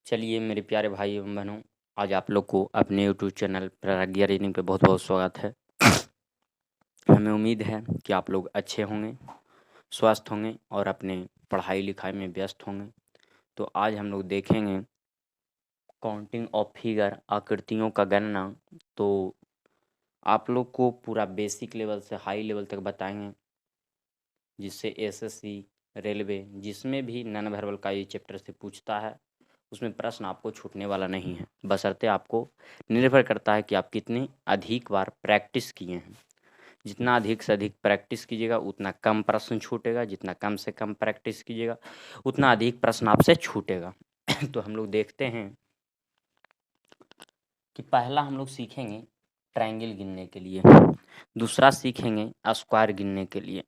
चलिए मेरे प्यारे भाई एवं बहनों, आज आप लोग को अपने यूट्यूब चैनल प्रज्ञा रीडिंग पे बहुत बहुत स्वागत है। हमें उम्मीद है कि आप लोग अच्छे होंगे, स्वस्थ होंगे और अपने पढ़ाई लिखाई में व्यस्त होंगे। तो आज हम लोग देखेंगे काउंटिंग ऑफ फिगर, आकृतियों का गणना। तो आप लोग को पूरा बेसिक लेवल से हाई लेवल तक बताएंगे, जिससे एसएससी, रेलवे, जिसमें भी नन वर्बल का ये चैप्टर से पूछता है उसमें प्रश्न आपको छूटने वाला नहीं है। बशर्ते आपको निर्भर करता है कि आप कितनी अधिक बार प्रैक्टिस किए हैं। जितना अधिक से अधिक प्रैक्टिस कीजिएगा उतना कम प्रश्न छूटेगा, जितना कम से कम प्रैक्टिस कीजिएगा उतना अधिक प्रश्न आपसे छूटेगा। तो हम लोग देखते हैं कि पहला हम लोग सीखेंगे ट्रायंगल गिनने के लिए, दूसरा सीखेंगे स्क्वायर गिनने के लिए,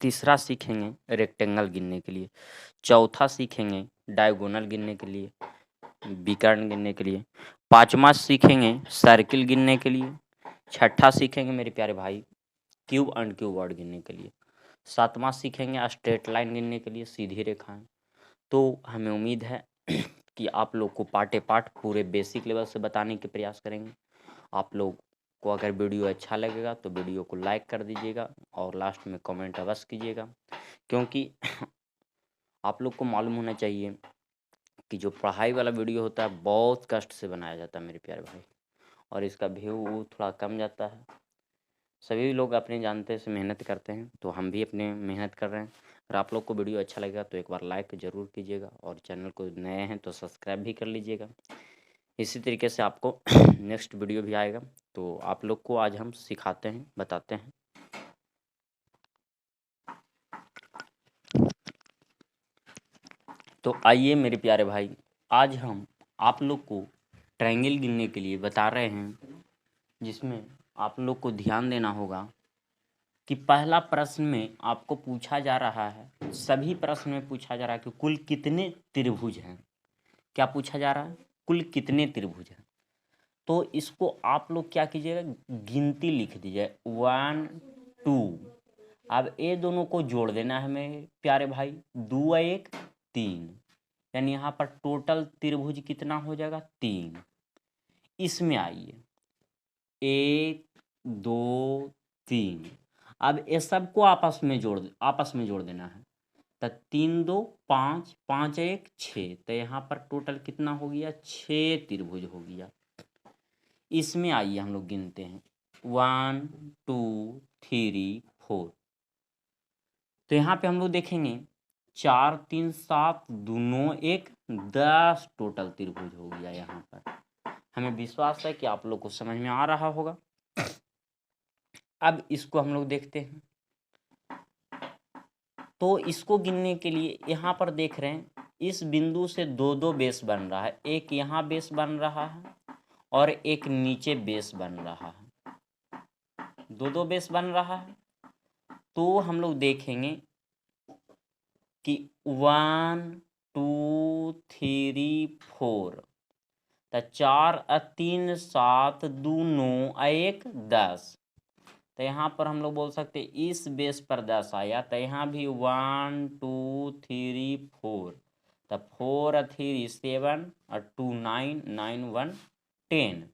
तीसरा सीखेंगे रेक्टेंगल गिनने के लिए, चौथा सीखेंगे डायगोनल गिनने के लिए, विकर्ण गिनने के लिए, पांचवा सीखेंगे सर्किल गिनने के लिए, छठा सीखेंगे मेरे प्यारे भाई क्यूब एंड क्यूब वर्ड गिनने के लिए, सातवां सीखेंगे स्ट्रेट लाइन गिनने के लिए, सीधी रेखाएं। तो हमें उम्मीद है कि आप लोग को पार्टे पार्ट पूरे बेसिक लेवल से बताने के प्रयास करेंगे। आप लोग को अगर वीडियो अच्छा लगेगा तो वीडियो को लाइक कर दीजिएगा और लास्ट में कमेंट अवश्य कीजिएगा, क्योंकि आप लोग को मालूम होना चाहिए कि जो पढ़ाई वाला वीडियो होता है बहुत कष्ट से बनाया जाता है मेरे प्यारे भाई, और इसका व्यू थोड़ा कम जाता है। सभी लोग अपने जानते से मेहनत करते हैं, तो हम भी अपने मेहनत कर रहे हैं। अगर आप लोग को वीडियो अच्छा लगेगा तो एक बार लाइक ज़रूर कीजिएगा और चैनल को नए हैं तो सब्सक्राइब भी कर लीजिएगा। इसी तरीके से आपको नेक्स्ट वीडियो भी आएगा। तो आप लोग को आज हम सिखाते हैं, बताते हैं। तो आइए मेरे प्यारे भाई, आज हम आप लोग को ट्रायंगल गिनने के लिए बता रहे हैं, जिसमें आप लोग को ध्यान देना होगा कि पहला प्रश्न में आपको पूछा जा रहा है, सभी प्रश्न में पूछा जा रहा है कि कुल कितने त्रिभुज हैं। क्या पूछा जा रहा है? कुल कितने त्रिभुज हैं। तो इसको आप लोग क्या कीजिएगा, गिनती लिख दीजिए 1 2। अब ये दोनों को जोड़ देना है मेरे प्यारे भाई, 2 1 3, यानी यहाँ पर टोटल त्रिभुज कितना हो जाएगा 3। इसमें आइए 1 2 3, अब ये सबको आपस में जोड़ देना है। तो 3 2 5, 5 1 6, तो यहाँ पर टोटल कितना हो गया 6 त्रिभुज हो गया। इसमें आइए हम लोग गिनते हैं 1 2 3 4। तो यहाँ पे हम लोग देखेंगे 4 3 7 2 9 1 10 टोटल त्रिभुज हो गया। यहाँ पर हमें विश्वास है कि आप लोग को समझ में आ रहा होगा। अब इसको हम लोग देखते हैं। तो इसको गिनने के लिए यहाँ पर देख रहे हैं, इस बिंदु से दो दो बेस बन रहा है, एक यहाँ बेस बन रहा है और एक नीचे बेस बन रहा है, दो दो बेस बन रहा है। तो हम लोग देखेंगे कि 1 2 3 4, तो 4 3 7 2 9 1 10। तो यहाँ पर हम लोग बोल सकते हैं इस बेस पर 10 आया, तो यहाँ भी 1 2 3 4, तो 4 3 7 और 2 9 9 1 10।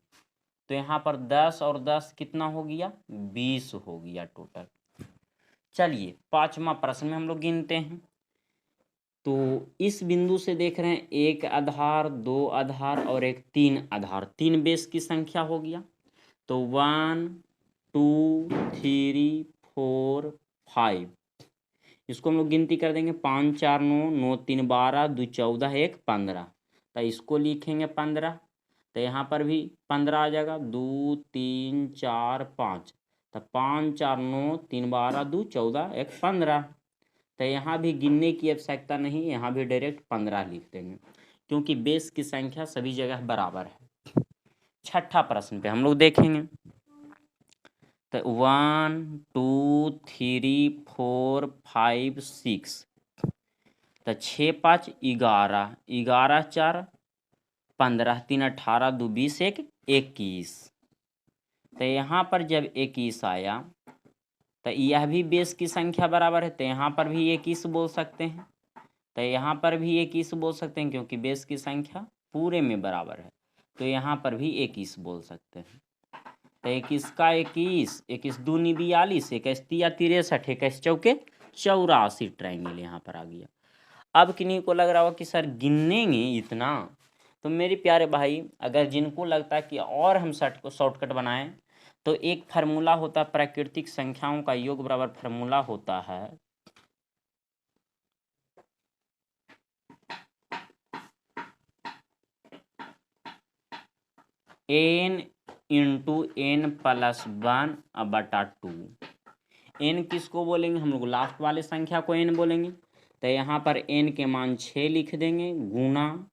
तो यहाँ पर 10 और 10 कितना हो गया 20 हो गया टोटल। चलिए पांचवा प्रश्न में हम लोग गिनते हैं। तो इस बिंदु से देख रहे हैं एक आधार, दो आधार और एक तीन आधार, तीन बेस की संख्या हो गया। तो 1 2 3 4 5, इसको हम लोग गिनती कर देंगे 5 4 9 9 3 12 2 14 1 15। तो इसको लिखेंगे 15, तो यहाँ पर भी 15 आ जाएगा। 2 3 4 5, तो 5 4 9 3 12 2 14 1 15। तो यहाँ भी गिनने की आवश्यकता नहीं, यहाँ भी डायरेक्ट 15 लिख देंगे, क्योंकि बेस की संख्या सभी जगह बराबर है। छठा प्रश्न पे हम लोग देखेंगे। तो 1 2 3 4 5 6, तो 6 5 11, 11 4 15, 3 18 2 20 1 21। तो यहाँ पर जब 21 आया तो यह भी बेस की संख्या बराबर है, तो यहाँ पर भी 21 बोल सकते हैं। तो यहाँ पर भी 21 बोल सकते हैं, क्योंकि बेस की संख्या पूरे में बराबर है, तो यहाँ पर भी 21 बोल सकते हैं। तो 21 का 21, 21 दूनी 42, 21 तिया 63, 21 चौके 84 ट्राइंगल यहाँ पर आ गया। अब किन्हीं को लग रहा होगा कि सर गिनेंगे इतना, तो मेरे प्यारे भाई अगर जिनको लगता है कि और हम शॉर्टकट बनाएं, तो एक फार्मूला होता है प्राकृतिक संख्याओं का योग बराबर फार्मूला होता है n into N plus 1/2। n किसको बोलेंगे, हम लोग लास्ट वाले संख्या को n बोलेंगे। तो यहाँ पर n के मान 6 लिख देंगे गुना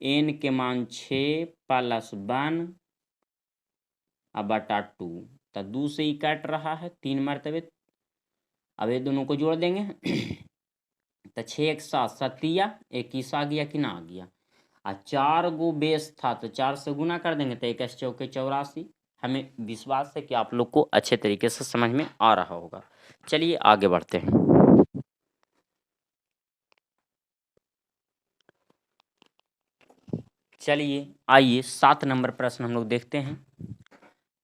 n के मान 6 प्लस 1/2। तो 2 से ही कट रहा है 3 मरतबे, अब ये दोनों को जोड़ देंगे तो 6 एक 7 7 21 आ गया कि ना आ गया। 4 गो बेस था तो 4 से गुना कर देंगे तो 21 चौके 84। हमें विश्वास है कि आप लोग को अच्छे तरीके से समझ में आ रहा होगा। चलिए आगे बढ़ते हैं। चलिए आइए 7 नंबर प्रश्न हम लोग देखते हैं।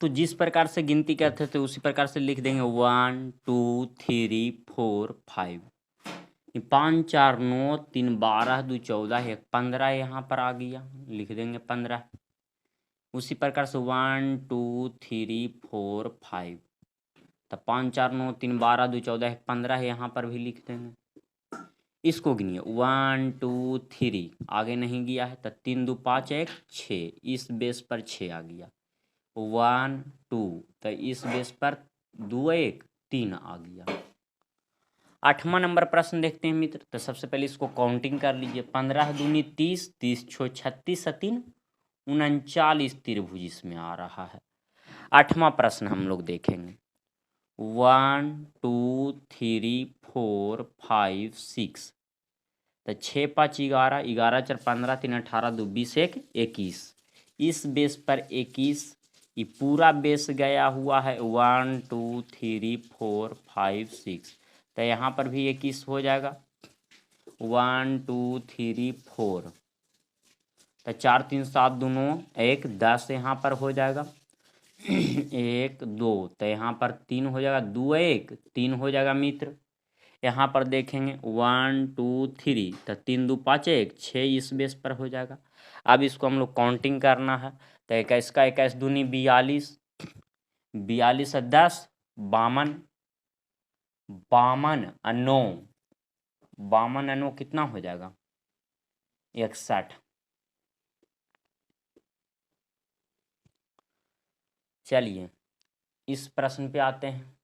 तो जिस प्रकार से गिनती करते थे उसी प्रकार से लिख देंगे 1 2 3 4 5। 5 4 9 3 12 2 14 1 15 यहाँ पर आ गया, लिख देंगे 15। उसी प्रकार से 1 2 3 4 5, तो 5 4 9 3 12 2 14 1 15 यहाँ पर भी लिख देंगे। इसको गिनिए 1 2 3 आगे नहीं गया है तो 3 2 5 1 6, इस बेस पर 6 आ गया। 1 2 तो इस बेस पर 2 1 3 आ गया। 8वां नंबर प्रश्न देखते हैं मित्र। तो सबसे पहले इसको काउंटिंग कर लीजिए। 15 दूनी 30, 30 छो 36 3 39 त्रिभुज इसमें आ रहा है। 8वां प्रश्न हम लोग देखेंगे 1 2 3 4 5 6, तो 6 5 11, 11 4 15, 3 18 2 20 1 21। इस बेस पर 21, ये पूरा बेस गया हुआ है 1 2 3 4 5 6, तो यहाँ पर भी 21 हो जाएगा 1 2 3 4, तो 4 3 7 दोनों 1 10 यहाँ पर हो जाएगा 1 2, तो यहाँ पर 3 हो जाएगा 2 1 3 हो जाएगा मित्र। यहाँ पर देखेंगे 1 2 3, तो 3 2 5 1 6 इस बेस पर हो जाएगा। अब इसको हम लोग काउंटिंग करना है तो 21 का 21 दूनी 42, 42 10 52, 52 9, 52 9 कितना हो जाएगा 61। चलिए इस प्रश्न पे आते हैं।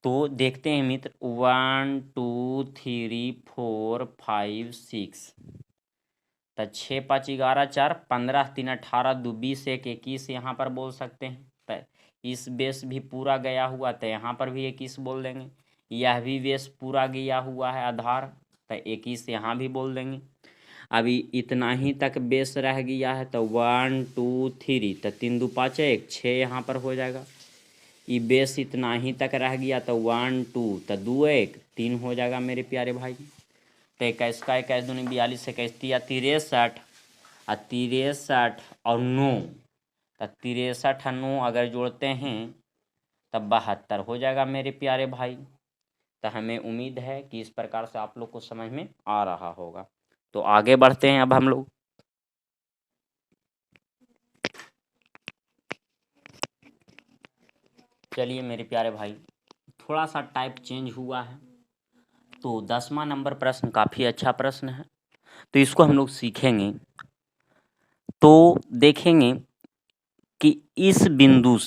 तो देखते हैं मित्र 1 2 3 4 5 6, तो 6 5 11 4 15, 3 18 2 20 1 21 यहाँ पर बोल सकते हैं। तो इस बेस भी पूरा गया हुआ तो यहाँ पर भी 21 बोल देंगे। यह भी बेस पूरा गया हुआ है आधार, तो 21 यहाँ भी बोल देंगे। अभी इतना ही तक बेस रह गया है तो 1 2 3, तो 3 2 5 1 6 यहाँ पर हो जाएगा। ये बेस इतना ही तक रह गया तो 1 2, तो 2 1 3 हो जाएगा मेरे प्यारे भाई। तो 21 का 21 दूनी 42, 21 तिया 63, 63 और 9, तो 63 और 9 अगर जोड़ते हैं तब 72 हो जाएगा मेरे प्यारे भाई। तो हमें उम्मीद है कि इस प्रकार से आप लोग को समझ में आ रहा होगा। तो आगे बढ़ते हैं अब हम लोग। चलिए मेरे प्यारे भाई थोड़ा सा टाइप चेंज हुआ है। तो 10वां नंबर प्रश्न काफ़ी अच्छा प्रश्न है, तो इसको हम लोग सीखेंगे। तो देखेंगे कि इस बिंदु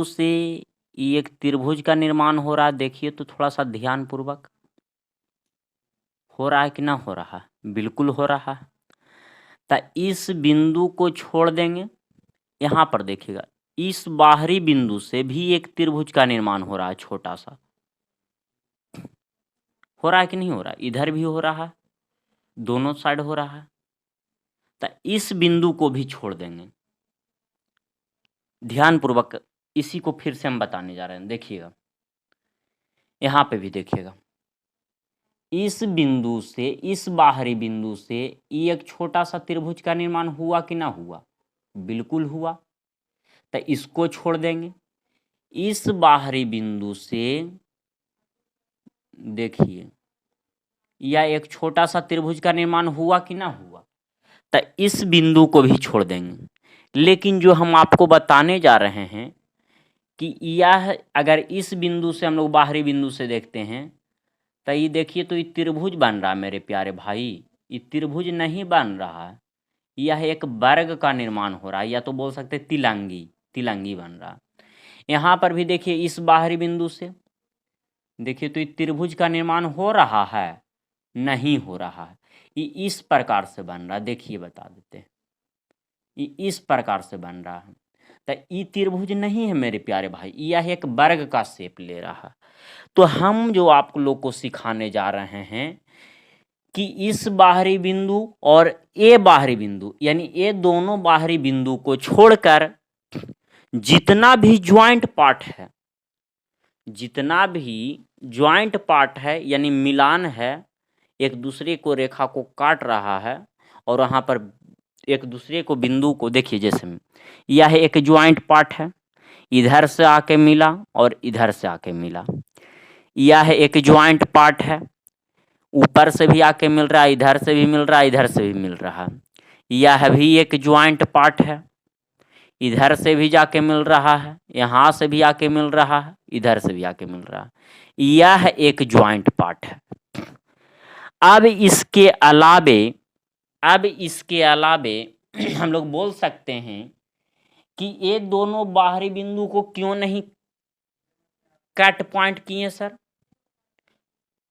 से ये एक त्रिभुज का निर्माण हो रहा है। देखिए तो थोड़ा सा ध्यान पूर्वक, हो रहा है कि ना हो रहा है, बिल्कुल हो रहा है। तो इस बिंदु को छोड़ देंगे, यहाँ पर देखिएगा इस बाहरी बिंदु से भी एक त्रिभुज का निर्माण हो रहा है, छोटा सा हो रहा है कि नहीं हो रहा है, इधर भी हो रहा है, दोनों साइड हो रहा है। तो इस बिंदु को भी छोड़ देंगे। ध्यान पूर्वक इसी को फिर से हम बताने जा रहे हैं। देखिएगा यहाँ पे भी देखिएगा, इस बिंदु से, इस बाहरी बिंदु से ये एक छोटा सा त्रिभुज का निर्माण हुआ कि ना हुआ? बिल्कुल हुआ। तो इसको छोड़ देंगे। इस बाहरी बिंदु से देखिए यह एक छोटा सा त्रिभुज का निर्माण हुआ कि ना हुआ? तो इस बिंदु को भी छोड़ देंगे। लेकिन जो हम आपको बताने जा रहे हैं कि यह अगर इस बिंदु से हम लोग बाहरी बिंदु से देखते हैं तो ये देखिए, तो ये त्रिभुज बन रहा है मेरे प्यारे भाई। ये त्रिभुज नहीं बन रहा है, यह एक वर्ग का निर्माण हो रहा है, या तो बोल सकते तिलंगी, तिलंगी बन रहा है। यहाँ पर भी देखिए इस बाहरी बिंदु से देखिए तो ये त्रिभुज का निर्माण हो रहा है? नहीं हो रहा है। ये इस प्रकार से बन रहा है, देखिए बता देते हैं। ये इस प्रकार से बन रहा है। तो ये त्रिभुज नहीं है मेरे प्यारे भाई, यह एक वर्ग का शेप ले रहा है। तो हम जो आप लोग को सिखाने जा रहे हैं कि इस बाहरी बिंदु और ये बाहरी बिंदु, यानी ये दोनों बाहरी बिंदु को छोड़कर जितना भी ज्वाइंट पार्ट है, जितना भी ज्वाइंट पार्ट है यानी मिलान है, एक दूसरे को रेखा को काट रहा है और वहाँ पर एक दूसरे को बिंदु को देखिए, जैसे यह एक ज्वाइंट पार्ट है, इधर से आके मिला और इधर से आके मिला। यह एक ज्वाइंट पार्ट है, ऊपर से भी आके मिल रहा है, इधर से भी मिल रहा है, इधर से भी मिल रहा है। यह भी एक ज्वाइंट पार्ट है, इधर से भी जाके मिल रहा है, यहाँ से भी आके मिल रहा है, इधर से भी आके मिल रहा है। यह एक ज्वाइंट पार्ट है। अब इसके अलावे हम लोग बोल सकते हैं कि ये दोनों बाहरी बिंदु को क्यों नहीं कट पॉइंट किए सर?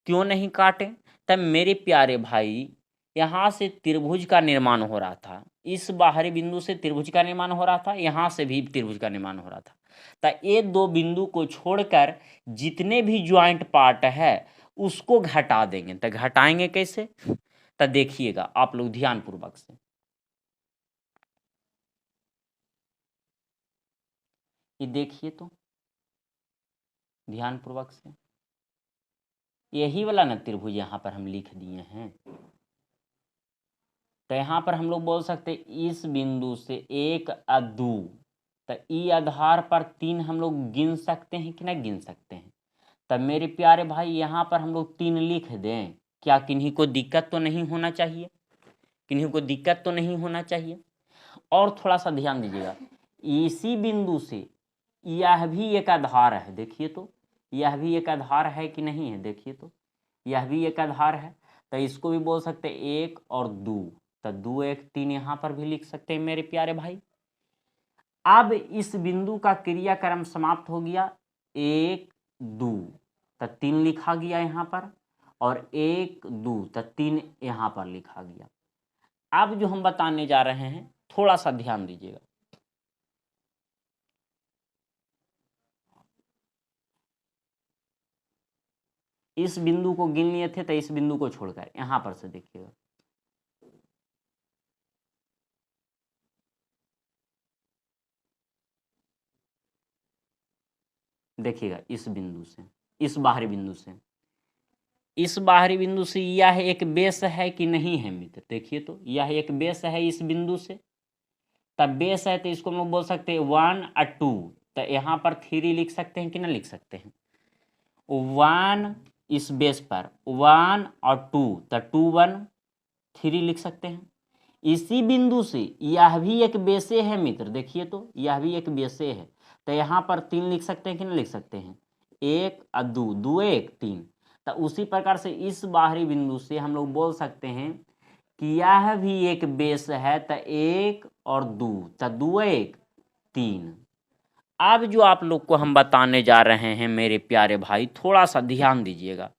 क्यों नहीं काटे? तब मेरे प्यारे भाई यहाँ से त्रिभुज का निर्माण हो रहा था, इस बाहरी बिंदु से त्रिभुज का निर्माण हो रहा था, यहाँ से भी त्रिभुज का निर्माण हो रहा था। तो ये दो बिंदु को छोड़कर जितने भी ज्वाइंट पार्ट है उसको घटा देंगे। तो घटाएंगे कैसे? तो देखिएगा आप लोग ध्यानपूर्वक से। ये देखिए तो ध्यानपूर्वक से, यही वाला ना त्रिभुज यहाँ पर हम लिख दिए हैं। तो यहाँ पर हम लोग बोल सकते इस बिंदु से 1 और 2, तो ई आधार पर 3 हम लोग गिन सकते हैं कि नहीं गिन सकते हैं? तब मेरे प्यारे भाई यहाँ पर हम लोग 3 लिख दें, क्या किन्हीं को दिक्कत तो नहीं होना चाहिए? किन्हीं को दिक्कत तो नहीं होना चाहिए। और थोड़ा सा ध्यान दीजिएगा, इसी बिंदु से यह भी एक आधार है, देखिए तो यह भी एक आधार है कि नहीं है? देखिए तो यह भी एक आधार है। तो इसको भी बोल सकते 1 और 2, तो 2 1 3 यहाँ पर भी लिख सकते हैं मेरे प्यारे भाई। अब इस बिंदु का क्रियाक्रम समाप्त हो गया, 1 2, तो 3 लिखा गया यहाँ पर, और 1 2, तो 3 यहाँ पर लिखा गया। अब जो हम बताने जा रहे हैं थोड़ा सा ध्यान दीजिएगा। इस बिंदु को गिन लिए थे, तो इस बिंदु को छोड़कर यहां पर से देखिएगा, देखिएगा इस बिंदु से, इस बाहरी बिंदु से, इस बाहरी बिंदु से यह एक बेस है कि नहीं है मित्र? देखिए तो यह एक बेस है इस बिंदु से। तब बेस है तो इसको हम लोग बोल सकते हैं 1 और 2, तो यहाँ पर 3 लिख सकते हैं कि ना लिख सकते हैं? 1 इस बेस पर 1 और 2, तो 2 1 3 लिख सकते हैं। इसी बिंदु से यह भी एक बेसे है मित्र, देखिए तो यह भी एक बेसे है, तो यहाँ पर 3 लिख सकते हैं कि नहीं लिख सकते हैं? 1 और 2, 2 1 3। तो उसी प्रकार से इस बाहरी बिंदु से हम लोग बोल सकते हैं कि यह भी एक बेस है, तो 1 और 2, तो 2 1 3। अब जो आप लोग को हम बताने जा रहे हैं मेरे प्यारे भाई, थोड़ा सा ध्यान दीजिएगा।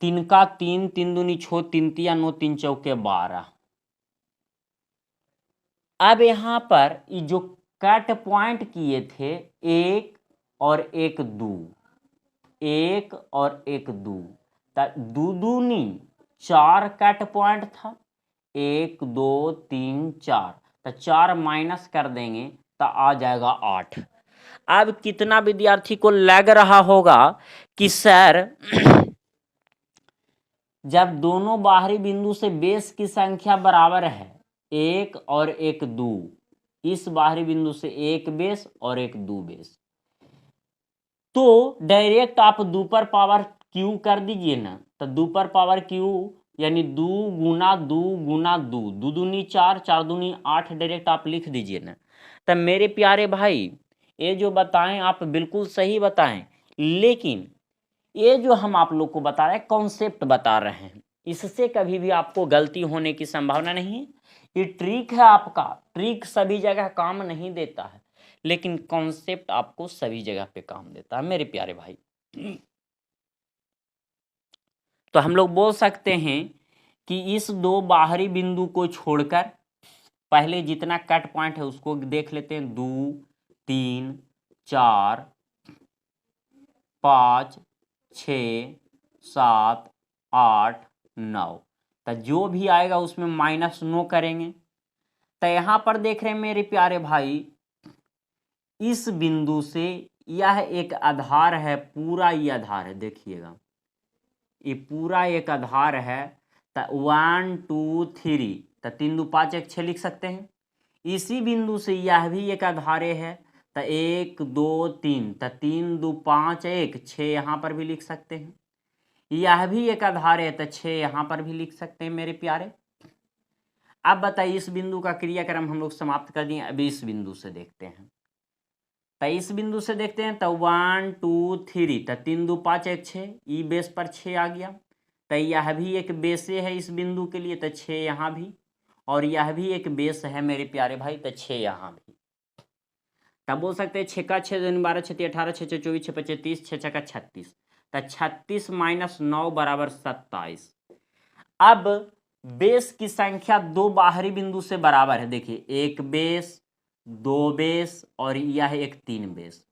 तीन का 3, 3 दूनी 6, 3 तिया 9, 3 चौके 12। अब यहाँ पर ये जो कट पॉइंट किए थे 1 और 1 2, 1 और 1 2, दो दूनी 4 कट पॉइंट था, 1 2 3 4, तो 4 माइनस कर देंगे तो आ जाएगा 8। अब कितना विद्यार्थी को लग रहा होगा कि सर जब दोनों बाहरी बिंदु से बेस की संख्या बराबर है, एक और एक दो, इस बाहरी बिंदु से एक बेस और एक दो बेस, तो डायरेक्ट आप दो पर पावर क्यू कर दीजिए ना, तो दो पर पावर क्यू यानी दो गुना दो गुना दो, दो दूनी चार, चार दूनी आठ, डायरेक्ट आप लिख दीजिए ना। तो मेरे प्यारे भाई ये जो बताएं आप बिल्कुल सही बताएं, लेकिन ये जो हम आप लोग को बता रहे हैं कॉन्सेप्ट बता रहे हैं, इससे कभी भी आपको गलती होने की संभावना नहीं है। ये ट्रिक है आपका, ट्रिक सभी जगह काम नहीं देता है, लेकिन कॉन्सेप्ट आपको सभी जगह पे काम देता है मेरे प्यारे भाई। तो हम लोग बोल सकते हैं कि इस दो बाहरी बिंदु को छोड़कर पहले जितना कट पॉइंट है उसको देख लेते हैं, 2 3 4 5 6 7 8 9, तो जो भी आएगा उसमें माइनस 9 करेंगे। तो यहां पर देख रहे हैं मेरे प्यारे भाई, इस बिंदु से यह एक आधार है, पूरा ये आधार है, देखिएगा ये पूरा एक आधार है। तो 1 2 3, तो 3 2 5 1 6 लिख सकते हैं। इसी बिंदु से यह भी एक आधारे है, तो 1 2 3, तो 3 2 5 1 6 यहाँ पर भी लिख सकते हैं। यह भी एक आधार है, तो 6 यहाँ पर भी लिख सकते हैं मेरे प्यारे। अब बताइए इस बिंदु का क्रियाक्रम हम लोग समाप्त कर दिए, अभी इस बिंदु से देखते हैं। तो इस बिंदु से देखते हैं, तो 1 2 3, तो 3 2 5 1 6, ई बेस पर 6 आ गया। तो यह भी एक बेसे है इस बिंदु के लिए, तो 6 यहाँ भी, और यह भी एक बेस है मेरे प्यारे भाई, तो 6 यहाँ भी। तब बोल सकते हैं 6 का 6 2 12 6 18 6 6 24 6 25 30 6 6 का 36, तो 36 माइनस 9 बराबर 27। अब बेस की संख्या दो बाहरी बिंदु से बराबर है, देखिए एक बेस, दो बेस और यह एक तीन बेस।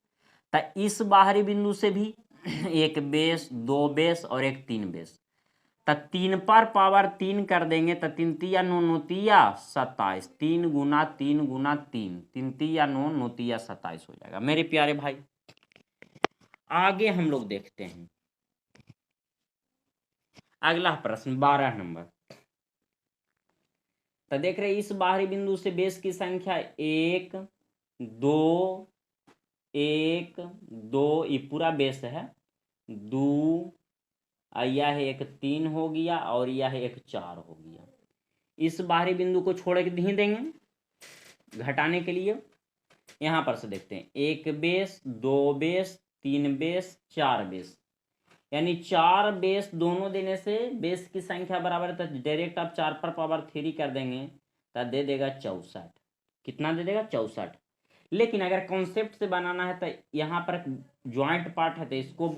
तो इस बाहरी बिंदु से भी एक बेस, दो बेस और एक तीन बेस, तो 3 पर पावर 3 कर देंगे, तो 3 तिया 9 9 तिया 27, 3 गुना 3 गुना 3, 3 तिया 9 9 तिया 27 हो जाएगा मेरे प्यारे भाई। आगे हम लोग देखते हैं अगला प्रश्न 12 नंबर। तो देख रहे इस बाहरी बिंदु से बेस की संख्या 1 2 1 2, ये पूरा बेस है, 2, यह एक 3 हो गया और यह एक 4 हो गया। इस बाहरी बिंदु को छोड़ के नहीं देंगे घटाने के लिए। यहां पर से देखते हैं, एक बेस, दो बेस, तीन बेस, चार बेस, यानी 4 बेस दोनों देने से बेस की संख्या बराबर है, तो डायरेक्ट आप 4 पर पावर 3 कर देंगे, तो दे देगा 64। कितना दे देगा? 64। लेकिन अगर कॉन्सेप्ट से बनाना है तो यहाँ पर ज्वाइंट पार्ट है, तो इसको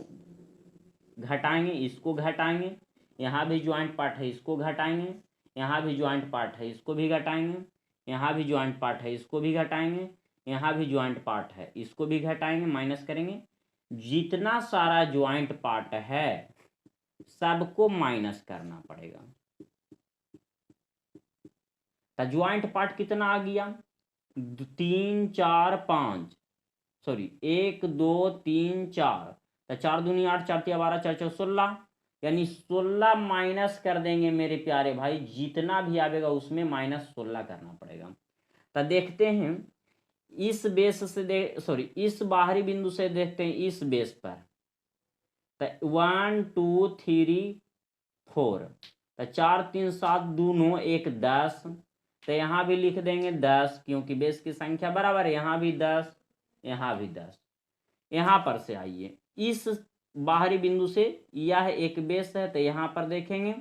घटाएंगे, इसको घटाएंगे, यहाँ भी ज्वाइंट पार्ट है, इसको घटाएंगे, यहाँ भी ज्वाइंट पार्ट है, इसको भी घटाएंगे, यहाँ भी ज्वाइंट पार्ट है, इसको भी घटाएंगे, यहाँ भी ज्वाइंट पार्ट है, इसको भी घटाएंगे, माइनस करेंगे। जितना सारा ज्वाइंट पार्ट है सबको माइनस करना पड़ेगा। तो ज्वाइंट पार्ट कितना आ गया? 3 4 5, सॉरी 1 2 3 4, तो 4 दूनी 8, 4 तिया 12, 4 4 16, यानी 16 माइनस कर देंगे मेरे प्यारे भाई, जितना भी आएगा उसमें माइनस 16 करना पड़ेगा। तो देखते हैं इस बेस से इस बाहरी बिंदु से देखते हैं इस बेस पर, तो 1 2 3 4, तो 4 3 7 2 9 1 10, तो यहाँ भी लिख देंगे 10, क्योंकि बेस की संख्या बराबर है, यहाँ भी 10, यहाँ भी 10। यहाँ पर से आइए, इस बाहरी बिंदु से यह एक बेस है, तो यहाँ पर देखेंगे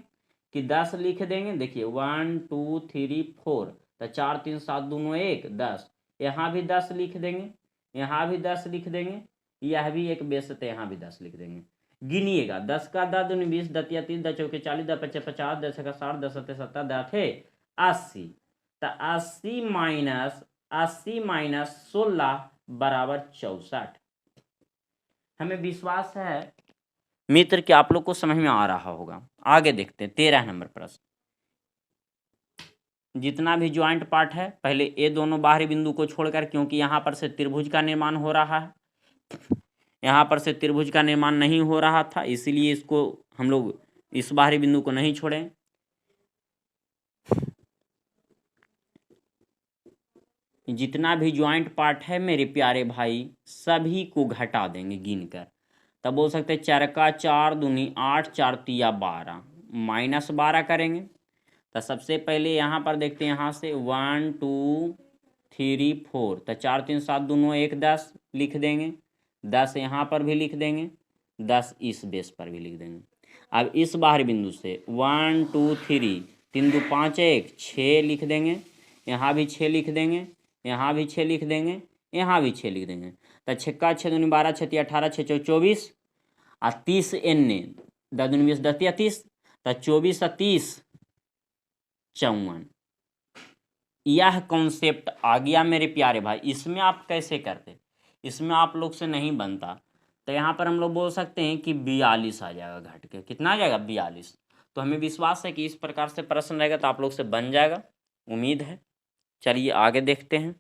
कि 10 लिख देंगे, देखिए 1 2 3 4, तो 4 3 7 2 9 1 10, यहाँ भी 10 लिख देंगे, यहाँ भी 10 लिख देंगे, यह भी एक बेस है, तो यहाँ भी 10 लिख देंगे। गिनिएगा, 10 का 10 दूनी 20, 10 तिया 30, 10 चौके 40, 10 पचे 50, 10 का 60, 10 सत्ते 70, 10 थे 80, तो 80 माइनस 16 बराबर 64। हमें विश्वास है मित्र कि आप लोग को समझ में आ रहा होगा। आगे देखते हैं 13 नंबर प्रश्न। जितना भी ज्वाइंट पार्ट है, पहले ये दोनों बाहरी बिंदु को छोड़कर, क्योंकि यहाँ पर से त्रिभुज का निर्माण हो रहा है, यहाँ पर से त्रिभुज का निर्माण नहीं हो रहा था, इसीलिए इसको हम लोग इस बाहरी बिंदु को नहीं छोड़ें। जितना भी ज्वाइंट पार्ट है मेरे प्यारे भाई, सभी को घटा देंगे गिनकर। तब बोल सकते हैं 4 का 4 दूनी 8, 4 तिया 12, -12 करेंगे। तो सबसे पहले यहाँ पर देखते हैं, यहाँ से 1 2 3 4, तो 4 3 7 दूनों 1 10 लिख देंगे, 10 यहाँ पर भी लिख देंगे, 10 इस बेस पर भी लिख देंगे। अब इस बाहरी बिंदु से 1 2 3, 3 2 5 1 6 लिख देंगे, यहाँ भी 6 लिख देंगे, यहाँ भी 6 लिख देंगे, यहाँ भी 6 लिख देंगे। तो 6 का 6 दूनी 12, 6 तिया 18, 6 चौ 24 और 30 एन 10 दूनी 20, 10 तिया 30, तो 24 और 30 54। यह कॉन्सेप्ट आ गया मेरे प्यारे भाई। इसमें आप कैसे करते, इसमें आप लोग से नहीं बनता, तो यहाँ पर हम लोग बोल सकते हैं कि 42 आ जाएगा घट के। कितना आ जाएगा? 42। तो हमें विश्वास है कि इस प्रकार से प्रश्न रहेगा तो आप लोग से बन जाएगा, उम्मीद है। चलिए आगे देखते हैं।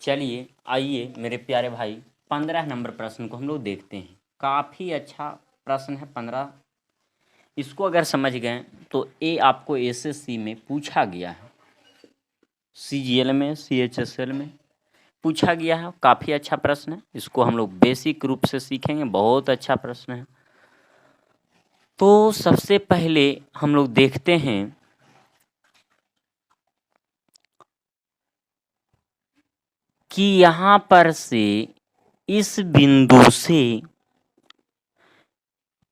चलिए आइए मेरे प्यारे भाई 15 नंबर प्रश्न को हम लोग देखते हैं। काफ़ी अच्छा प्रश्न है 15। इसको अगर समझ गए तो ये आपको एसएससी में पूछा गया है, सीजीएल में, सीएचएसएल में पूछा गया है। काफ़ी अच्छा प्रश्न है, इसको हम लोग बेसिक रूप से सीखेंगे। बहुत अच्छा प्रश्न है। तो सबसे पहले हम लोग देखते हैं कि यहाँ पर से इस बिंदु से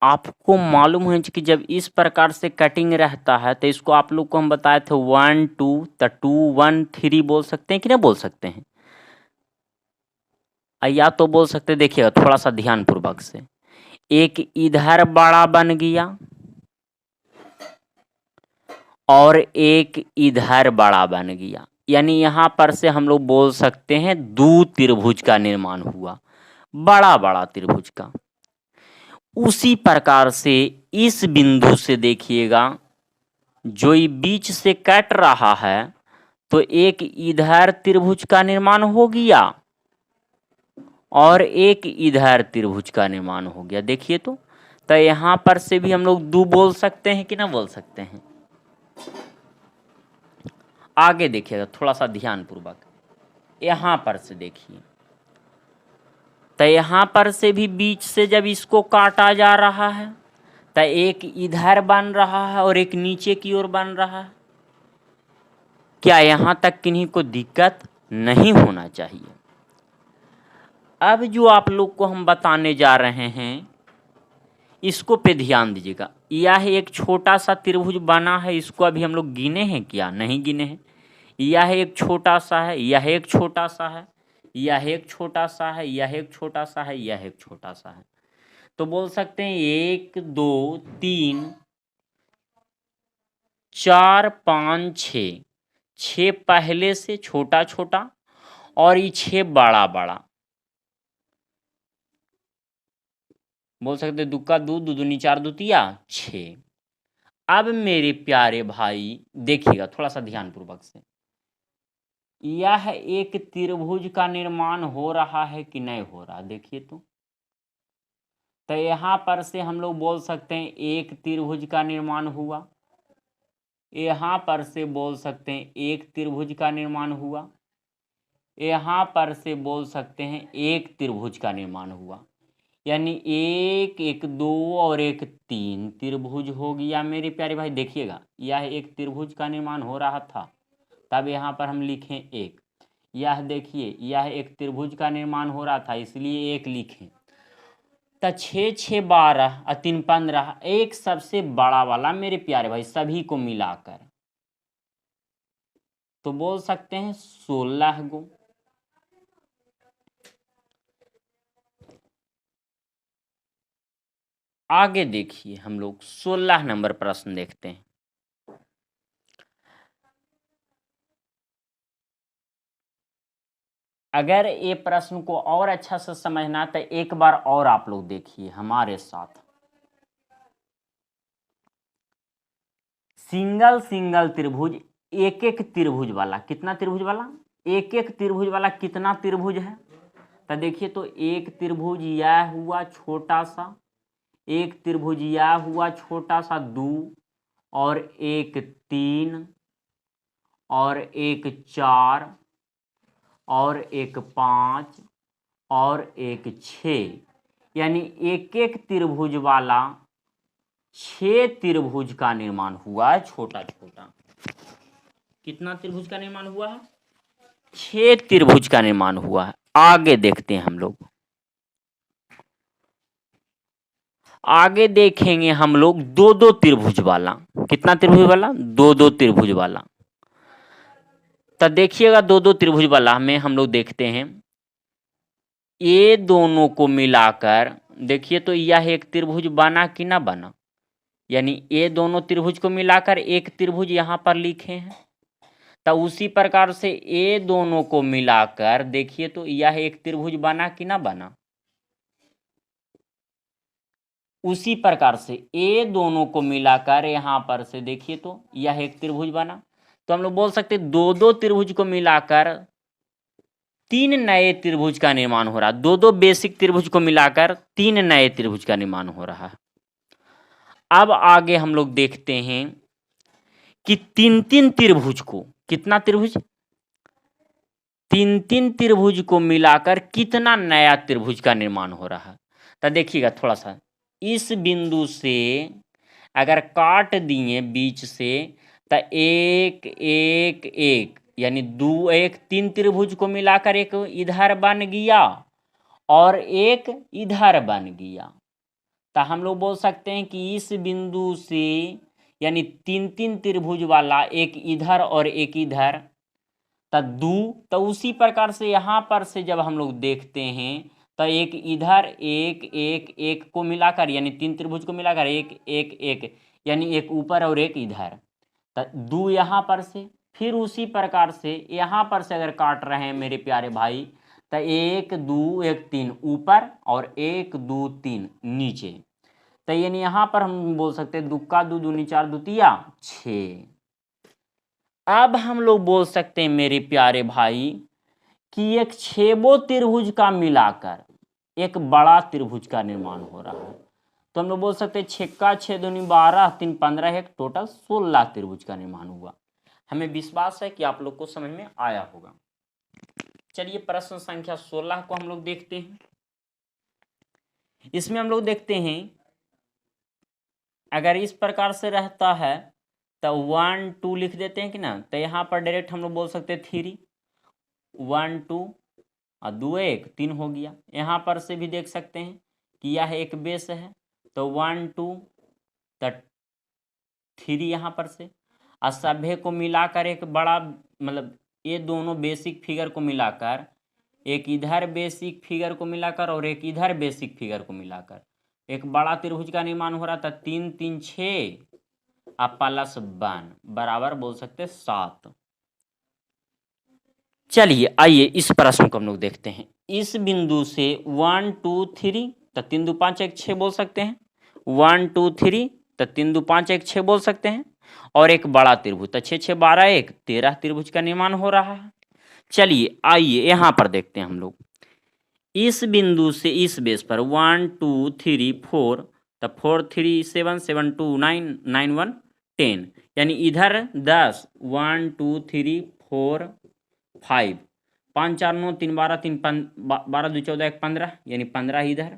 आपको मालूम है कि जब इस प्रकार से कटिंग रहता है तो इसको आप लोग को हम बताए थे 1 2, तो 2 1 3 बोल सकते हैं कि ना बोल सकते हैं, या तो बोल सकते हैं। देखिएगा थोड़ा सा ध्यान पूर्वक से, एक इधर बड़ा बन गया और एक इधर बड़ा बन गया, यानी यहाँ पर से हम लोग बोल सकते हैं दो त्रिभुज का निर्माण हुआ, बड़ा बड़ा त्रिभुज का। उसी प्रकार से इस बिंदु से देखिएगा, जो ये बीच से कट रहा है, तो एक इधर त्रिभुज का निर्माण हो गया और एक इधर त्रिभुज का निर्माण हो गया। देखिए तो यहाँ पर से भी हम लोग दो बोल सकते हैं कि ना बोल सकते हैं। आगे देखिएगा थोड़ा सा ध्यान पूर्वक, यहाँ पर से देखिए, तो यहाँ पर से भी बीच से जब इसको काटा जा रहा है तो एक इधर बन रहा है और एक नीचे की ओर बन रहा है। क्या यहाँ तक किन्हीं को दिक्कत नहीं होना चाहिए? अब जो आप लोग को हम बताने जा रहे हैं, इसको पे ध्यान दीजिएगा। यह एक छोटा सा त्रिभुज बना है, इसको अभी हम लोग गिने हैं क्या? नहीं गिने हैं। यह एक छोटा सा है, यह एक छोटा सा है, यह एक छोटा सा है, यह एक छोटा सा है, यह एक छोटा सा है। तो बोल सकते हैं 1 2 3 4 5 6, 6 पहले से छोटा छोटा और ये 6 बड़ा बड़ा। बोल सकते दुक्का दो, दो दूनी 4, दो तिया 6। अब मेरे प्यारे भाई देखिएगा थोड़ा सा ध्यान पूर्वक से, यह एक त्रिभुज का निर्माण हो रहा है कि नहीं हो रहा? देखिए तो यहाँ पर से हम लोग बोल सकते हैं एक त्रिभुज का निर्माण हुआ, यहाँ पर से बोल सकते हैं एक त्रिभुज का निर्माण हुआ, यहाँ पर से बोल सकते हैं एक त्रिभुज का निर्माण हुआ, यानी एक 1 2 और एक 3 त्रिभुज हो गया मेरे प्यारे भाई। देखिएगा यह एक त्रिभुज का निर्माण हो रहा था, तब यहाँ पर हम लिखें 1। यह देखिए यह एक त्रिभुज का निर्माण हो रहा था, इसलिए 1 लिखें। तो 6 6 12 और 3 15, एक सबसे बड़ा वाला मेरे प्यारे भाई सभी को मिलाकर, तो बोल सकते हैं 16 गो। आगे देखिए हम लोग 16 नंबर प्रश्न देखते हैं। अगर ये प्रश्न को और अच्छा से समझना तो एक बार और आप लोग देखिए हमारे साथ। सिंगल सिंगल त्रिभुज, एक एक त्रिभुज वाला, कितना त्रिभुज वाला, एक एक त्रिभुज वाला कितना त्रिभुज है, तो देखिए तो एक त्रिभुज यह हुआ छोटा सा, एक त्रिभुज यह हुआ छोटा सा 2, और एक 3, और एक 4, और एक 5, और एक 6, यानी एक एक त्रिभुज वाला 6 त्रिभुज का निर्माण हुआ है, छोटा छोटा। कितना त्रिभुज का निर्माण हुआ है, 6 त्रिभुज का निर्माण हुआ है। आगे देखते हैं हम लोग, आगे देखेंगे हम लोग 2-2 त्रिभुज वाला, कितना त्रिभुज वाला, 2-2 त्रिभुज वाला। तो देखिएगा 2-2 त्रिभुज वाला में हम लोग देखते हैं, ये दोनों को मिलाकर देखिए तो यह एक त्रिभुज बना कि ना बना, यानी ये दोनों त्रिभुज को मिलाकर एक त्रिभुज यहाँ पर लिखे हैं। तो उसी प्रकार से ये दोनों को मिलाकर देखिए तो यह एक त्रिभुज बना कि ना बना। उसी प्रकार से ये दोनों को मिलाकर यहाँ पर से देखिए तो यह एक त्रिभुज बना। तो हम लोग बोल सकते 2-2 त्रिभुज को मिलाकर 3 नए त्रिभुज का निर्माण हो रहा है। 2-2 बेसिक त्रिभुज को मिलाकर 3 नए त्रिभुज का निर्माण हो रहा है। अब आगे हम लोग देखते हैं कि 3-3 त्रिभुज को, कितना त्रिभुज, 3-3 त्रिभुज को मिलाकर कितना नया त्रिभुज का निर्माण हो रहा है। तो देखिएगा थोड़ा सा, इस बिंदु से अगर काट दिए बीच से तो 1 1 1 यानी 2 1 3 त्रिभुज को मिलाकर एक इधर बन गया और एक इधर बन गया। तो हम लोग बोल सकते हैं कि इस बिंदु से यानी 3-3 त्रिभुज वाला एक इधर और एक इधर, तो 2। तो उसी प्रकार से यहाँ पर से जब हम लोग देखते हैं तो एक इधर 1 1 1 को मिलाकर यानी 3 त्रिभुज को मिलाकर 1 1 1 यानी एक ऊपर और एक इधर, तो 2 यहाँ पर से। फिर उसी प्रकार से यहाँ पर से अगर काट रहे हैं मेरे प्यारे भाई तो 1 2 1 3 ऊपर और 1 2 3 नीचे, तो यानी यहाँ पर हम बोल सकते हैं 2 का 2 दूनी 4 दूतिया 6। अब हम लोग बोल सकते हैं मेरे प्यारे भाई कि एक 6 त्रिभुज का मिलाकर एक बड़ा त्रिभुज का निर्माण हो रहा है। तो हम लोग बोल सकते हैं 6 का 6 दूनी 12 3 15 एक टोटल 16 त्रिभुज का निर्माण हुआ। हमें विश्वास है कि आप लोग को समझ में आया होगा। चलिए प्रश्न संख्या 16 को हम लोग देखते हैं। इसमें हम लोग देखते हैं अगर इस प्रकार से रहता है तो 1 2 लिख देते हैं कि ना, तो यहाँ पर डायरेक्ट हम लोग बोल सकते हैं 3 1 2 और 2 1 3 हो गया। यहाँ पर से भी देख सकते हैं कि यह एक बेस है, तो 1 2 तो 3 यहाँ पर से, और सभ्य को मिलाकर एक बड़ा मतलब ये दोनों बेसिक फिगर को मिलाकर एक इधर बेसिक फिगर को मिलाकर और एक इधर बेसिक फिगर को मिलाकर एक बड़ा त्रिभुज का निर्माण हो रहा था। 3 3 6 और प्लस 1 बराबर बोल सकते 7। चलिए आइए इस प्रश्न को हम लोग देखते हैं। इस बिंदु से 1 2 3 तो 3 2 5 1 6 बोल सकते हैं, 1 2 3 तो 3 2 5 1 6 बोल सकते हैं, और एक बड़ा त्रिभुज तो 6 6 12 1 13 त्रिभुज का निर्माण हो रहा है। चलिए आइए यहाँ पर देखते हैं हम लोग। इस बिंदु से इस बेस पर 1 2 3 4 तो 4 3 7 7 2 9 9 1 10 यानी इधर 10 1 2 3 4 5 5 4 9 3 12 3 12 2 14 1 15 यानी 15 इधर,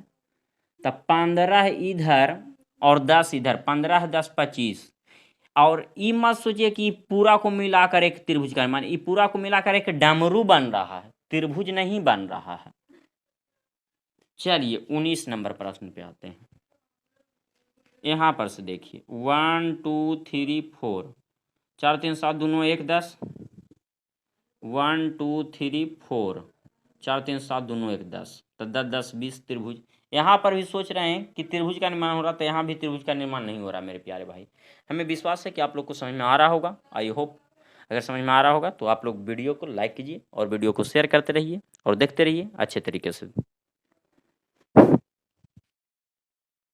तो 15 इधर और 10 इधर, 15 10 25। और ये मत सोचिए कि पूरा को मिलाकर एक त्रिभुज का मान, ये पूरा को मिलाकर एक डमरू बन रहा है, त्रिभुज नहीं बन रहा है। चलिए 19 नंबर प्रश्न पे आते हैं। यहाँ पर से देखिए 1 2 3 4 4 3 7 दोनों 1 10 1 2 3 4 4 3 7 दोनों 1 10 तो 10 10 20 त्रिभुज। यहाँ पर भी सोच रहे हैं कि त्रिभुज का निर्माण हो रहा, तो यहाँ भी त्रिभुज का निर्माण नहीं हो रहा मेरे प्यारे भाई। हमें विश्वास है कि आप लोग को समझ में आ रहा होगा। आई होप अगर समझ में आ रहा होगा तो आप लोग वीडियो को लाइक कीजिए और वीडियो को शेयर करते रहिए और देखते रहिए अच्छे तरीके से।